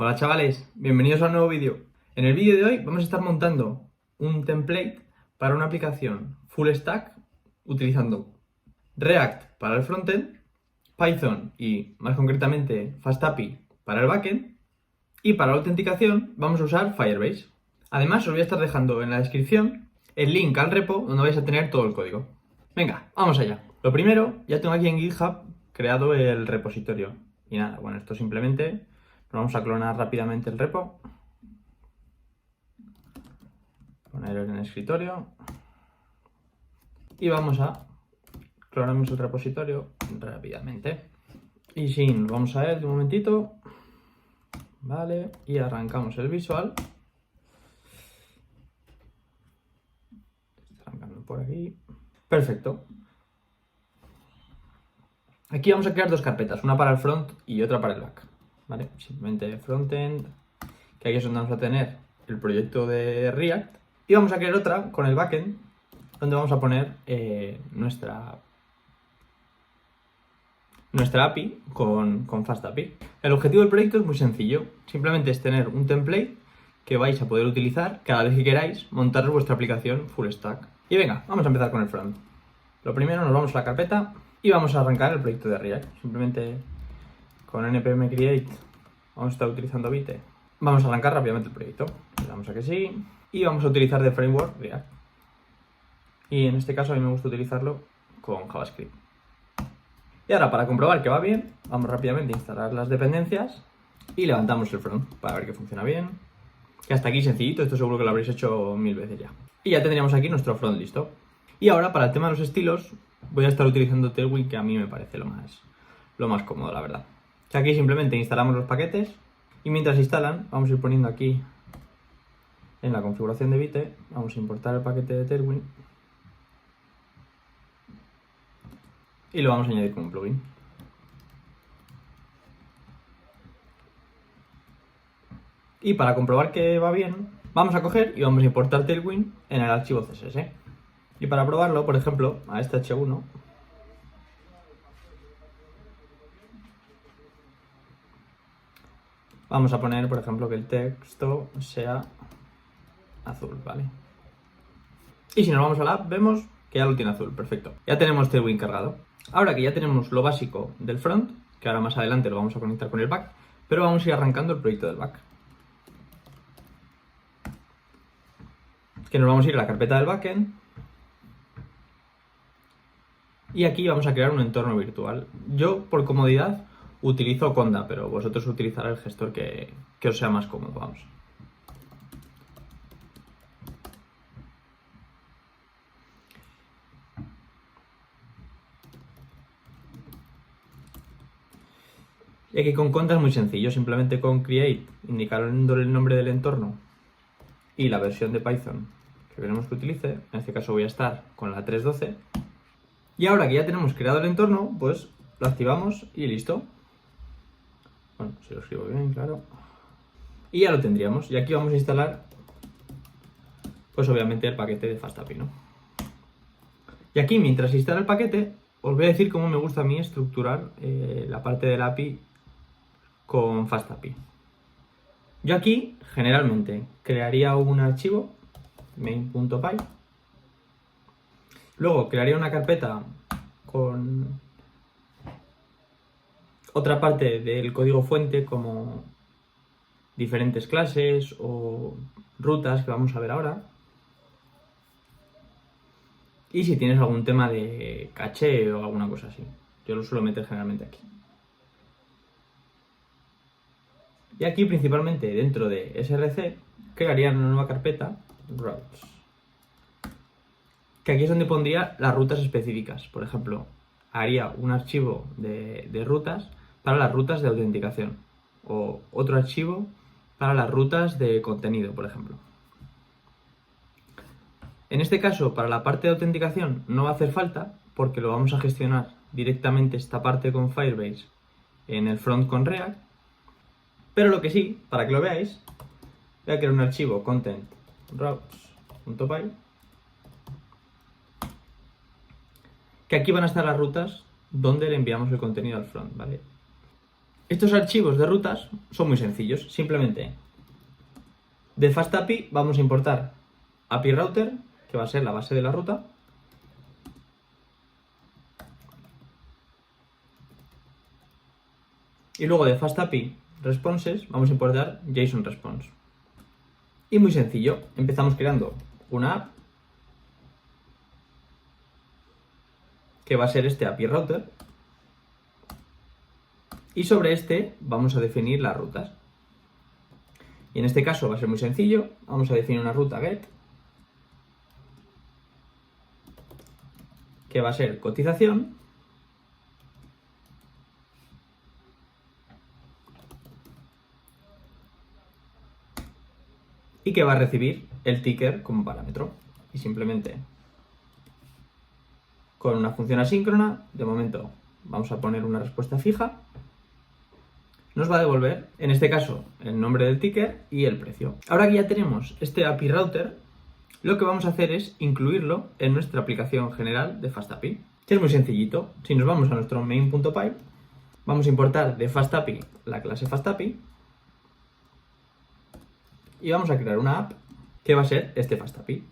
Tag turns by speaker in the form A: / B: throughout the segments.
A: Hola chavales, bienvenidos a un nuevo vídeo. En el vídeo de hoy vamos a estar montando un template para una aplicación full stack utilizando React para el frontend, Python y más concretamente FastAPI para el backend, y para la autenticación vamos a usar Firebase. Además os voy a estar dejando en la descripción el link al repo donde vais a tener todo el código. Venga, vamos allá. Lo primero, ya tengo aquí en GitHub creado el repositorio. Y nada, bueno, esto simplemente vamos a clonar rápidamente el repo. Ponerlo en el escritorio. Y vamos a clonarnos el repositorio rápidamente. Y sí, nos vamos a él de un momentito. Vale, y arrancamos el visual. Arrancando por aquí. Perfecto. Aquí vamos a crear dos carpetas, una para el front y otra para el back. ¿Vale? Simplemente frontend, que aquí es donde vamos a tener el proyecto de React. Y vamos a crear otra con el backend, donde vamos a poner nuestra API con FastAPI. El objetivo del proyecto es muy sencillo. Simplemente es tener un template que vais a poder utilizar cada vez que queráis montar vuestra aplicación full stack. Y venga, vamos a empezar con el front. Lo primero, nos vamos a la carpeta y vamos a arrancar el proyecto de React. Simplemente con npm create vamos a estar utilizando Vite. Vamos a arrancar rápidamente el proyecto. Le damos a que sí. Y vamos a utilizar de framework React. Y en este caso a mí me gusta utilizarlo con JavaScript. Y ahora, para comprobar que va bien, vamos rápidamente a instalar las dependencias y levantamos el front para ver que funciona bien. Que hasta aquí sencillito, esto seguro que lo habréis hecho 1000 veces ya. Y ya tendríamos aquí nuestro front listo. Y ahora, para el tema de los estilos, voy a estar utilizando Tailwind, que a mí me parece lo más cómodo, la verdad. O sea, aquí simplemente instalamos los paquetes y mientras se instalan, vamos a ir poniendo aquí en la configuración de Vite, vamos a importar el paquete de Tailwind y lo vamos a añadir como un plugin. Y para comprobar que va bien, vamos a coger y vamos a importar Tailwind en el archivo CSS. Y para probarlo, por ejemplo, a este H1, vamos a poner, por ejemplo, que el texto sea azul, ¿vale? Y si nos vamos a la app, vemos que ya lo tiene azul, perfecto. Ya tenemos Tailwind cargado. Ahora que ya tenemos lo básico del front, que ahora más adelante lo vamos a conectar con el back, pero vamos a ir arrancando el proyecto del back. Que nos vamos a ir a la carpeta del backend. Y aquí vamos a crear un entorno virtual. Yo, por comodidad, utilizo Conda, pero vosotros utilizará el gestor que os sea más cómodo, vamos. Y aquí con Conda es muy sencillo, simplemente con create, indicándole el nombre del entorno y la versión de Python que queremos que utilice. En este caso voy a estar con la 3.12. Y ahora que ya tenemos creado el entorno, pues lo activamos y listo. Bueno, si lo escribo bien, claro. Y ya lo tendríamos. Y aquí vamos a instalar, pues obviamente el paquete de FastAPI, ¿no? Y aquí, mientras se instala el paquete, os voy a decir cómo me gusta a mí estructurar la parte del API con FastAPI. Yo aquí, generalmente, crearía un archivo, main.py. Luego crearía una carpeta con otra parte del código fuente, como diferentes clases o rutas que vamos a ver ahora. Y si tienes algún tema de caché o alguna cosa así. Yo lo suelo meter generalmente aquí. Y aquí, principalmente dentro de src, crearía una nueva carpeta, routes. Que aquí es donde pondría las rutas específicas. Por ejemplo, haría un archivo de rutas para las rutas de autenticación. O otro archivo para las rutas de contenido, por ejemplo. En este caso, para la parte de autenticación no va a hacer falta, porque lo vamos a gestionar directamente esta parte con Firebase en el front con React. Pero lo que sí, para que lo veáis, voy a crear un archivo content routes.py, que aquí van a estar las rutas donde le enviamos el contenido al front, ¿vale? Estos archivos de rutas son muy sencillos. Simplemente de FastAPI vamos a importar API Router, que va a ser la base de la ruta. Y luego de FastAPI Responses vamos a importar JSON Response. Y muy sencillo, empezamos creando una app que va a ser este API Router. Y sobre este vamos a definir las rutas. Y en este caso va a ser muy sencillo. Vamos a definir una ruta get, que va a ser cotización. Y que va a recibir el ticker como parámetro. Y simplemente con una función asíncrona, de momento vamos a poner una respuesta fija, nos va a devolver, en este caso, el nombre del ticker y el precio. Ahora que ya tenemos este API Router, lo que vamos a hacer es incluirlo en nuestra aplicación general de FastAPI, que es muy sencillito. Si nos vamos a nuestro main.py, vamos a importar de FastAPI la clase FastAPI y vamos a crear una app que va a ser este FastAPI.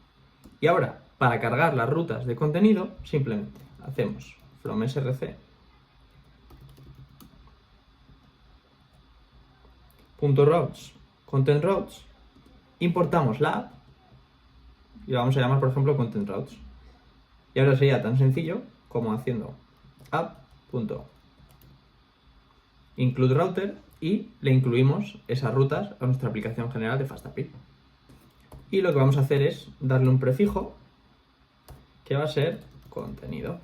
A: Y ahora, para cargar las rutas de contenido, simplemente hacemos from src .routes content routes, importamos la app y la vamos a llamar, por ejemplo, content routes. Y ahora sería tan sencillo como haciendo app.include router y le incluimos esas rutas a nuestra aplicación general de FastAPI. Y lo que vamos a hacer es darle un prefijo que va a ser contenido.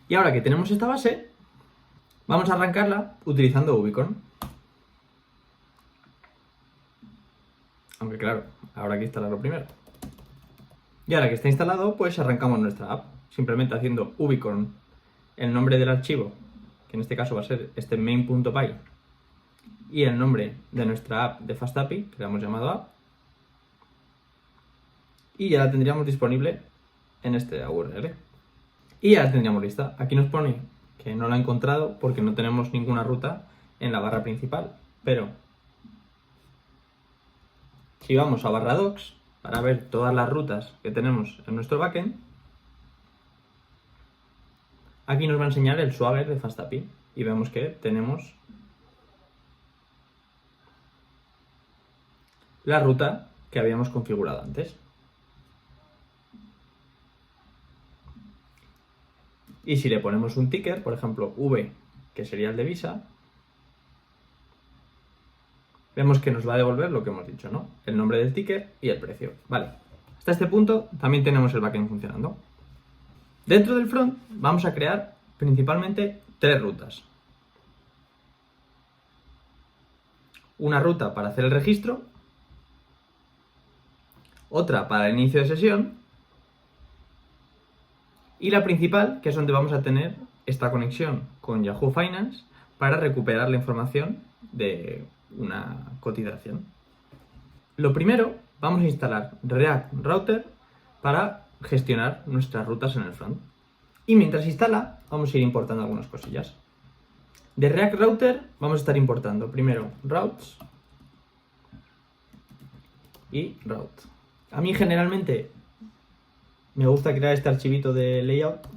A: Y ahora que tenemos esta base, vamos a arrancarla utilizando Ubicon. Aunque claro, habrá que instalarlo primero. Y ahora que está instalado, pues arrancamos nuestra app. Simplemente haciendo Ubicon el nombre del archivo, que en este caso va a ser este main.py, y el nombre de nuestra app de FastAPI, que le hemos llamado app. Y ya la tendríamos disponible en este URL. Y ya la tendríamos lista. Aquí nos pone que no la ha encontrado porque no tenemos ninguna ruta en la barra principal. Pero si vamos a barra docs para ver todas las rutas que tenemos en nuestro backend, aquí nos va a enseñar el Swagger de FastAPI. Y vemos que tenemos la ruta que habíamos configurado antes. Y si le ponemos un ticker, por ejemplo, V, que sería el de Visa, vemos que nos va a devolver lo que hemos dicho, ¿no? El nombre del ticker y el precio. Vale. Hasta este punto también tenemos el backend funcionando. Dentro del front vamos a crear principalmente 3 rutas. Una ruta para hacer el registro, otra para el inicio de sesión y la principal, que es donde vamos a tener esta conexión con Yahoo Finance para recuperar la información de una cotización. Lo primero, vamos a instalar React Router para gestionar nuestras rutas en el front. Y mientras instala, vamos a ir importando algunas cosillas. De React Router vamos a estar importando primero routes y route. A mí generalmente me gusta crear este archivito de layout,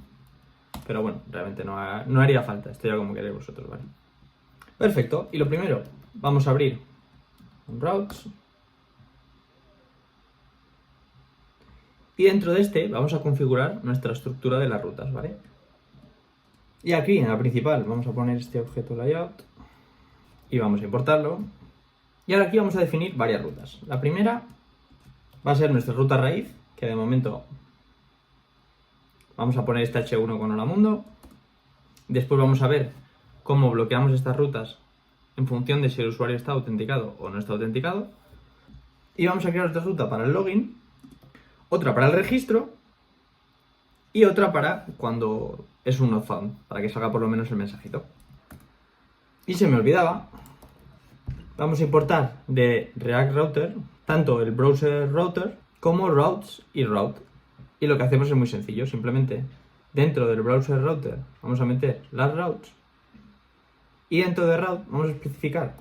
A: pero bueno, realmente no haría falta. Esto ya como queréis vosotros, ¿vale? Perfecto. Y lo primero, vamos a abrir un routes. Y dentro de este vamos a configurar nuestra estructura de las rutas, ¿vale? Y aquí en la principal vamos a poner este objeto layout y vamos a importarlo. Y ahora aquí vamos a definir varias rutas. La primera va a ser nuestra ruta raíz, que de momento vamos a poner este H1 con Hola Mundo. Después vamos a ver cómo bloqueamos estas rutas en función de si el usuario está autenticado o no está autenticado. Y vamos a crear otra ruta para el login, otra para el registro y otra para cuando es un not found, para que salga por lo menos el mensajito. Y se me olvidaba, vamos a importar de React Router tanto el browser router como routes y route. Y lo que hacemos es muy sencillo, simplemente dentro del browser router vamos a meter las routes Y dentro de route vamos a especificar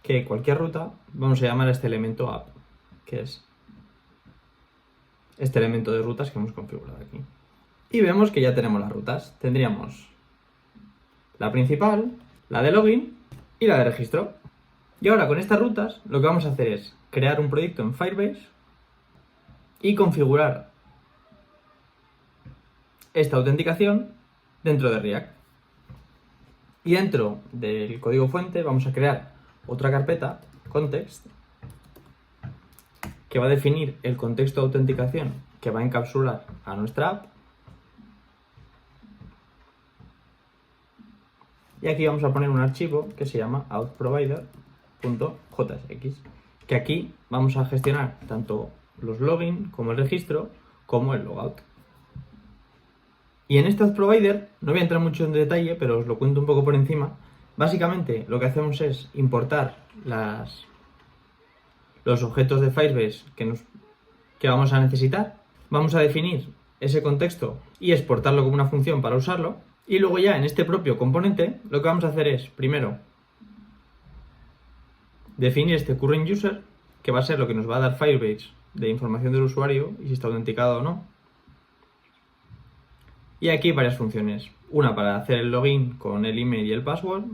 A: que cualquier ruta vamos a llamar a este elemento app, que es este elemento de rutas que hemos configurado aquí. Y vemos que ya tenemos las rutas. Tendríamos la principal, la de login y la de registro. Y ahora con estas rutas lo que vamos a hacer es crear un proyecto en Firebase y configurar esta autenticación dentro de React. Y dentro del código fuente vamos a crear otra carpeta, context, que va a definir el contexto de autenticación que va a encapsular a nuestra app. Y aquí vamos a poner un archivo que se llama outprovider.jsx, que aquí vamos a gestionar tanto los login como el registro como el logout. Y en este outprovider no voy a entrar mucho en detalle, pero os lo cuento un poco por encima. Básicamente lo que hacemos es importar los objetos de Firebase que vamos a necesitar. Vamos a definir ese contexto y exportarlo como una función para usarlo. Y luego ya en este propio componente lo que vamos a hacer es, primero, definir este current user, que va a ser lo que nos va a dar Firebase de información del usuario y si está autenticado o no. Y aquí hay varias funciones. Una para hacer el login con el email y el password.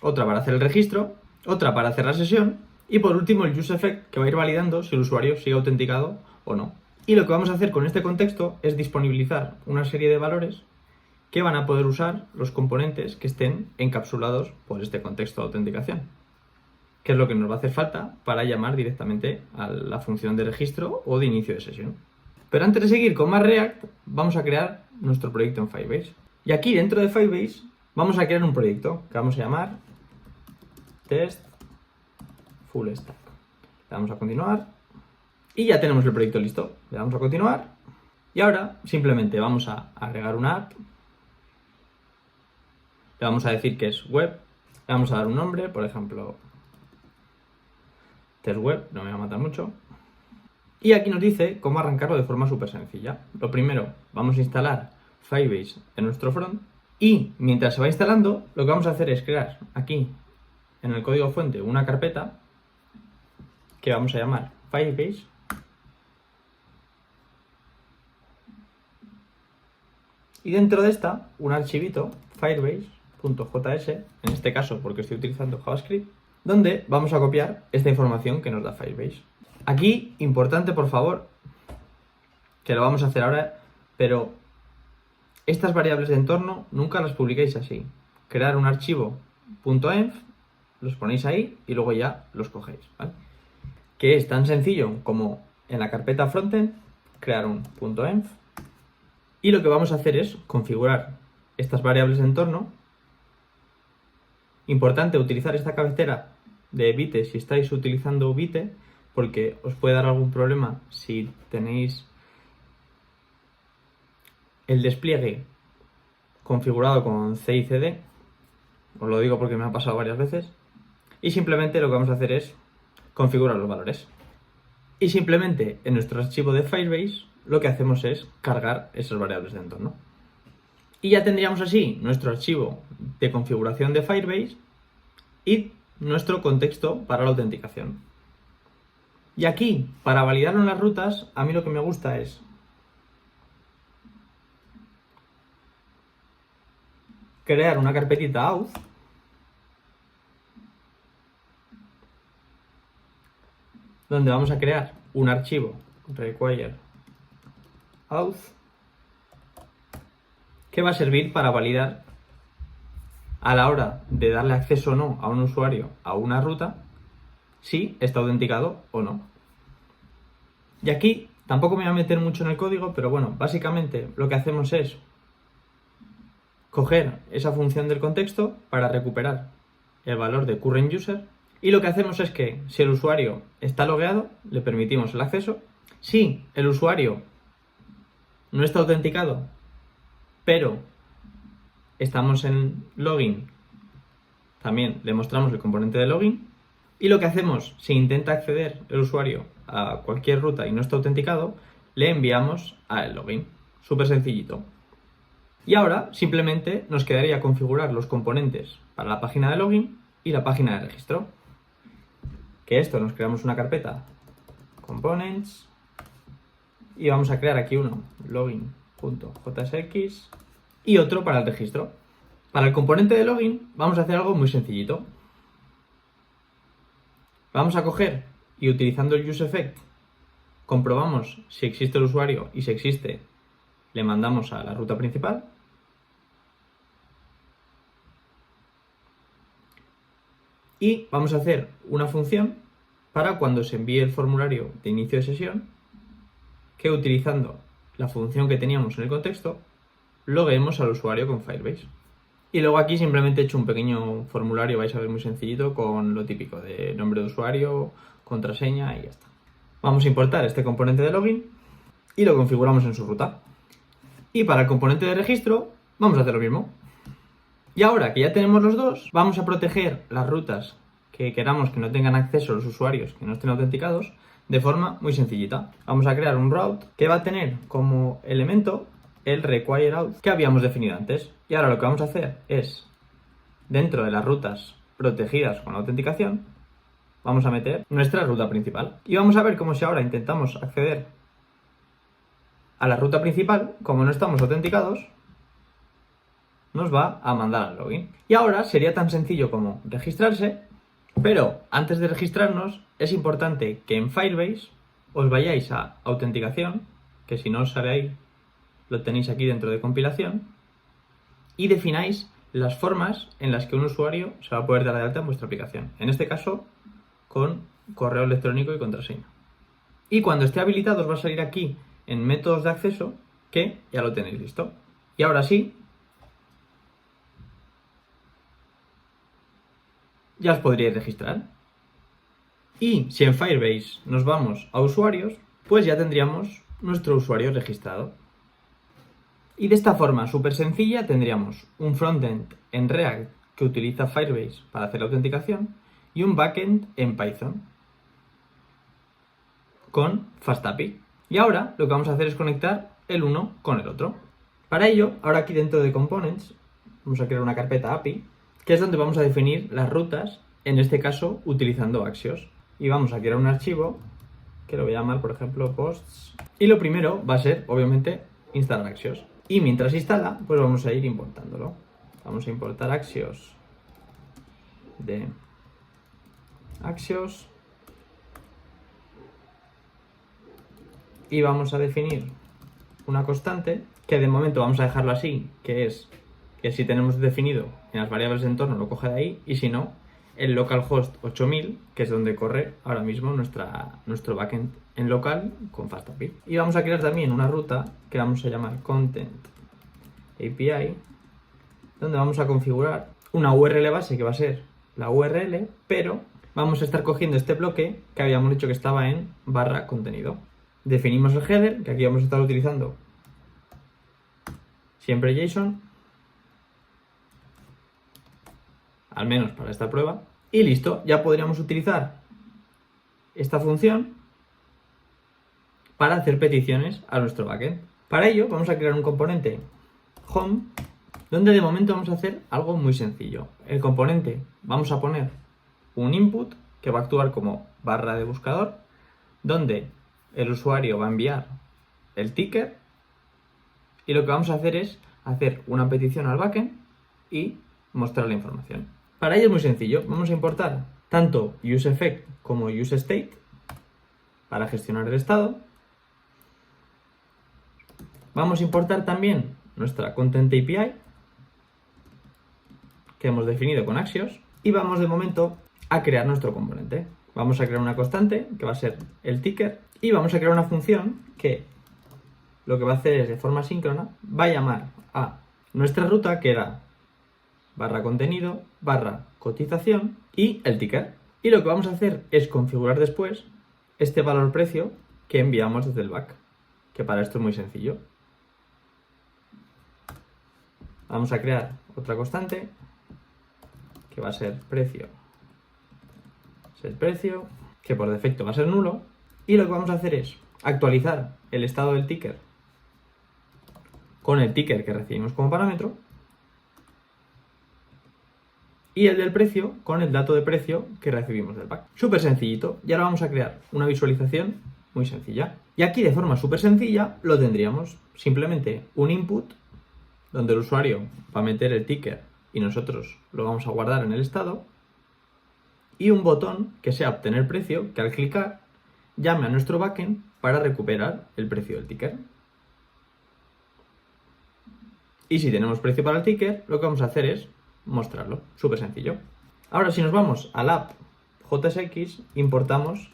A: Otra para hacer el registro. Otra para hacer la sesión. Y por último el useEffect, que va a ir validando si el usuario sigue autenticado o no. Y lo que vamos a hacer con este contexto es disponibilizar una serie de valores que van a poder usar los componentes que estén encapsulados por este contexto de autenticación, que es lo que nos va a hacer falta para llamar directamente a la función de registro o de inicio de sesión. Pero antes de seguir con más React, vamos a crear nuestro proyecto en Firebase. Y aquí dentro de Firebase vamos a crear un proyecto que vamos a llamar test full stack. Le damos a continuar. Y ya tenemos el proyecto listo. Le damos a continuar. Y ahora simplemente vamos a agregar una app. Le vamos a decir que es web. Le vamos a dar un nombre, por ejemplo, test web, no me va a matar mucho. Y aquí nos dice cómo arrancarlo de forma súper sencilla. Lo primero, vamos a instalar Firebase en nuestro front. Y mientras se va instalando, lo que vamos a hacer es crear aquí en el código fuente una carpeta que vamos a llamar Firebase. Y dentro de esta, un archivito, firebase.js, en este caso porque estoy utilizando JavaScript, donde vamos a copiar esta información que nos da Firebase. Aquí, importante por favor, que lo vamos a hacer ahora, pero estas variables de entorno nunca las publiquéis así. Crear un archivo .env, los ponéis ahí y luego ya los cogéis, ¿vale? Que es tan sencillo como en la carpeta frontend crear un .env. Y lo que vamos a hacer es configurar estas variables de entorno. Importante utilizar esta cabecera de Vite si estáis utilizando Vite, porque os puede dar algún problema si tenéis el despliegue configurado con C y CD. Os lo digo porque me ha pasado varias veces. Y simplemente lo que vamos a hacer es configurar los valores. Y simplemente en nuestro archivo de Firebase lo que hacemos es cargar esas variables de entorno. Y ya tendríamos así nuestro archivo de configuración de Firebase y nuestro contexto para la autenticación. Y aquí, para validarlo en las rutas, a mí lo que me gusta es crear una carpetita auth donde vamos a crear un archivo require auth que va a servir para validar a la hora de darle acceso o no a un usuario a una ruta si está autenticado o no. Y aquí tampoco me voy a meter mucho en el código, pero bueno, básicamente lo que hacemos es coger esa función del contexto para recuperar el valor de current user, y lo que hacemos es que si el usuario está logueado, le permitimos el acceso. Si el usuario no está autenticado, pero estamos en login, también le mostramos el componente de login. Y lo que hacemos, si intenta acceder el usuario a cualquier ruta y no está autenticado, le enviamos al login. Súper sencillito. Y ahora simplemente nos quedaría configurar los componentes para la página de login y la página de registro. Que esto nos creamos una carpeta components y vamos a crear aquí uno login.jsx y otro para el registro. Para el componente de login vamos a hacer algo muy sencillito. Vamos a coger y utilizando el useEffect comprobamos si existe el usuario y si existe le mandamos a la ruta principal. Y vamos a hacer una función para cuando se envíe el formulario de inicio de sesión, que utilizando la función que teníamos en el contexto, loguemos al usuario con Firebase. Y luego aquí simplemente he hecho un pequeño formulario, vais a ver muy sencillito, con lo típico de nombre de usuario, contraseña y ya está. Vamos a importar este componente de login y lo configuramos en su ruta. Y para el componente de registro vamos a hacer lo mismo. Y ahora que ya tenemos los dos, vamos a proteger las rutas que queramos que no tengan acceso los usuarios que no estén autenticados de forma muy sencillita. Vamos a crear un route que va a tener como elemento el require out que habíamos definido antes. Y ahora lo que vamos a hacer es, dentro de las rutas protegidas con la autenticación, vamos a meter nuestra ruta principal. Y vamos a ver cómo si ahora intentamos acceder a la ruta principal, como no estamos autenticados, nos va a mandar al login. Y ahora sería tan sencillo como registrarse, pero antes de registrarnos es importante que en Firebase os vayáis a autenticación, que si no os sale ahí, lo tenéis aquí dentro de compilación, y defináis las formas en las que un usuario se va a poder dar de alta en vuestra aplicación. En este caso, con correo electrónico y contraseña. Y cuando esté habilitado os va a salir aquí en métodos de acceso que ya lo tenéis listo. Y ahora sí, ya os podríais registrar. Y si en Firebase nos vamos a usuarios, pues ya tendríamos nuestro usuario registrado. Y de esta forma súper sencilla tendríamos un frontend en React que utiliza Firebase para hacer la autenticación y un backend en Python con FastAPI. Y ahora lo que vamos a hacer es conectar el uno con el otro. Para ello, ahora aquí dentro de Components vamos a crear una carpeta API, que es donde vamos a definir las rutas, en este caso utilizando Axios. Y vamos a crear un archivo que lo voy a llamar, por ejemplo, posts. Y lo primero va a ser, obviamente, instalar Axios. Y mientras instala, pues vamos a ir importándolo. Vamos a importar Axios de Axios. Y vamos a definir una constante, que de momento vamos a dejarlo así, que es que si tenemos definido en las variables de entorno lo coge de ahí, y si no, el localhost 8000, que es donde corre ahora mismo nuestro backend en local con FastAPI. Y vamos a crear también una ruta que vamos a llamar Content API, donde vamos a configurar una URL base que va a ser la URL, pero vamos a estar cogiendo este bloque que habíamos dicho que estaba en /contenido. Definimos el header, que aquí vamos a estar utilizando siempre JSON, al menos para esta prueba, y listo, ya podríamos utilizar esta función para hacer peticiones a nuestro backend. Para ello vamos a crear un componente home, donde de momento vamos a hacer algo muy sencillo. El componente vamos a poner un input que va a actuar como barra de buscador, donde el usuario va a enviar el ticket, y lo que vamos a hacer es hacer una petición al backend y mostrar la información. Para ello es muy sencillo, vamos a importar tanto useEffect como useState para gestionar el estado. Vamos a importar también nuestra Content API que hemos definido con Axios, y vamos de momento a crear nuestro componente. Vamos a crear una constante que va a ser el ticker, y vamos a crear una función que lo que va a hacer es, de forma síncrona, va a llamar a nuestra ruta, que era /contenido, /cotización y el ticker. Y lo que vamos a hacer es configurar después este valor precio que enviamos desde el back, que para esto es muy sencillo. Vamos a crear otra constante que va a ser precio, que por defecto va a ser nulo, y lo que vamos a hacer es actualizar el estado del ticker con el ticker que recibimos como parámetro y el del precio con el dato de precio que recibimos del back. Súper sencillito. Y ahora vamos a crear una visualización muy sencilla. Y aquí de forma súper sencilla lo tendríamos simplemente un input donde el usuario va a meter el ticker y nosotros lo vamos a guardar en el estado, y un botón que sea obtener precio, que al clicar llame a nuestro backend para recuperar el precio del ticker. Y si tenemos precio para el ticker, lo que vamos a hacer es mostrarlo. Súper sencillo. Ahora, si nos vamos al app JSX, importamos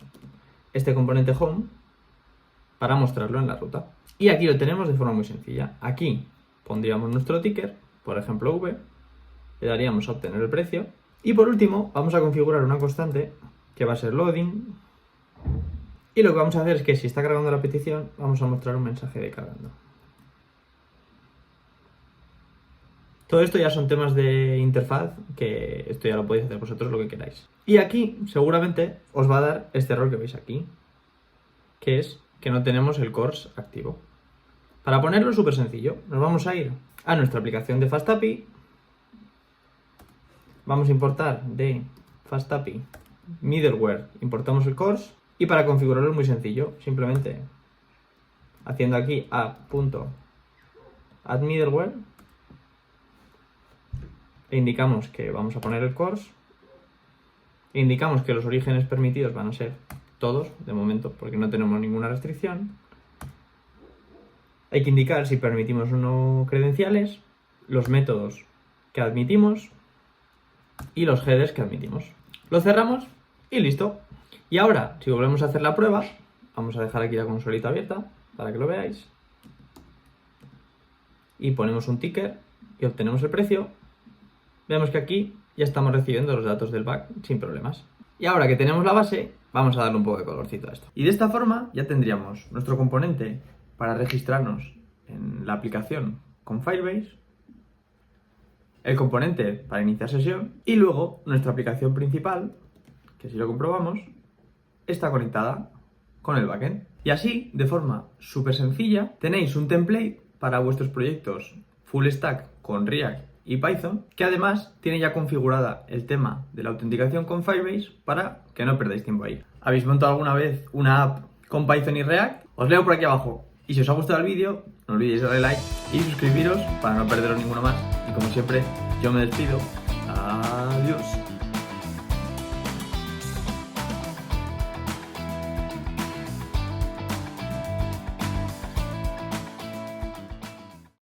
A: este componente home para mostrarlo en la ruta. Y aquí lo tenemos de forma muy sencilla. Aquí pondríamos nuestro ticker, por ejemplo V, le daríamos a obtener el precio. Y por último, vamos a configurar una constante que va a ser loading. Y lo que vamos a hacer es que si está cargando la petición, vamos a mostrar un mensaje de cargando. Todo esto ya son temas de interfaz, que esto ya lo podéis hacer vosotros lo que queráis. Y aquí seguramente os va a dar este error que veis aquí, que es que no tenemos el CORS activo. Para ponerlo es súper sencillo, nos vamos a ir a nuestra aplicación de FastAPI, vamos a importar de FastAPI middleware, importamos el CORS, y para configurarlo es muy sencillo, simplemente haciendo aquí app.addMiddleware, le indicamos que vamos a poner el CORS, le indicamos que los orígenes permitidos van a ser todos, de momento, porque no tenemos ninguna restricción. Hay que indicar si permitimos o no credenciales, los métodos que admitimos y los headers que admitimos. Lo cerramos y listo. Y ahora, si volvemos a hacer la prueba, vamos a dejar aquí la consolita abierta para que lo veáis. Y ponemos un ticker y obtenemos el precio. Vemos que aquí ya estamos recibiendo los datos del back sin problemas. Y ahora que tenemos la base, vamos a darle un poco de colorcito a esto. Y de esta forma ya tendríamos nuestro componente para registrarnos en la aplicación con Firebase, el componente para iniciar sesión y luego nuestra aplicación principal, que si lo comprobamos, está conectada con el backend. Y así, de forma súper sencilla, tenéis un template para vuestros proyectos full stack con React y Python, que además tiene ya configurada el tema de la autenticación con Firebase para que no perdáis tiempo ahí. ¿Habéis montado alguna vez una app con Python y React? Os leo por aquí abajo. Y si os ha gustado el vídeo, no olvidéis darle like y suscribiros para no perderos ninguno más. Y como siempre, yo me despido. Adiós.